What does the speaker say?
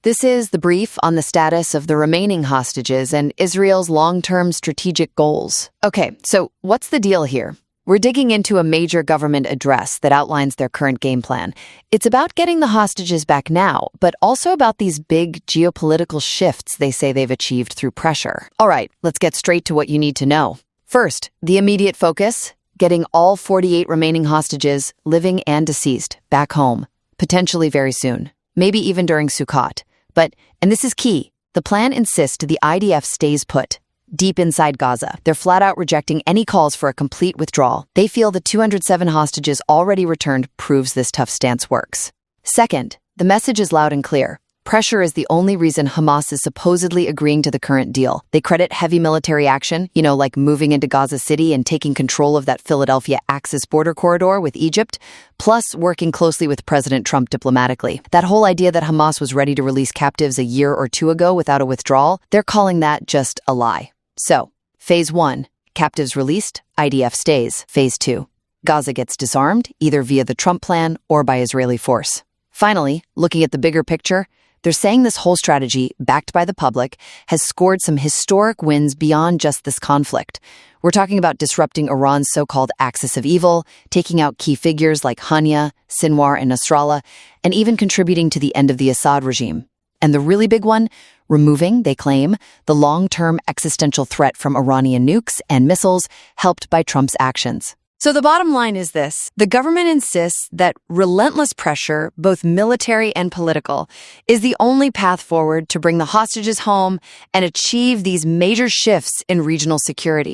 This is the brief on the status of the remaining hostages and Israel's long-term strategic goals. Okay, so what's the deal here? We're digging into a major government address that outlines their current game plan. It's about getting the hostages back now, but also about these big geopolitical shifts they say they've achieved through pressure. All right, let's get straight to what you need to know. First, the immediate focus: getting all 48 remaining hostages, living and deceased, back home, potentially very soon, maybe even during Sukkot. But, and this is key, the plan insists the IDF stays put, deep inside Gaza. They're flat out rejecting any calls for a complete withdrawal. They feel the 207 hostages already returned proves this tough stance works. Second, the message is loud and clear. Pressure is the only reason Hamas is supposedly agreeing to the current deal. They credit heavy military action, like moving into Gaza City and taking control of that Philadelphia Axis border corridor with Egypt, plus working closely with President Trump diplomatically. That whole idea that Hamas was ready to release captives a year or two ago without a withdrawal, they're calling that just a lie. So, Phase 1, captives released, IDF stays. Phase 2, Gaza gets disarmed, either via the Trump plan or by Israeli force. Finally, looking at the bigger picture, they're saying this whole strategy, backed by the public, has scored some historic wins beyond just this conflict. We're talking about disrupting Iran's so-called axis of evil, taking out key figures like Hania, Sinwar, and Nasrallah, and even contributing to the end of the Assad regime. And the really big one, removing, they claim, the long-term existential threat from Iranian nukes and missiles helped by Trump's actions. So the bottom line is this: the government insists that relentless pressure, both military and political, is the only path forward to bring the hostages home and achieve these major shifts in regional security.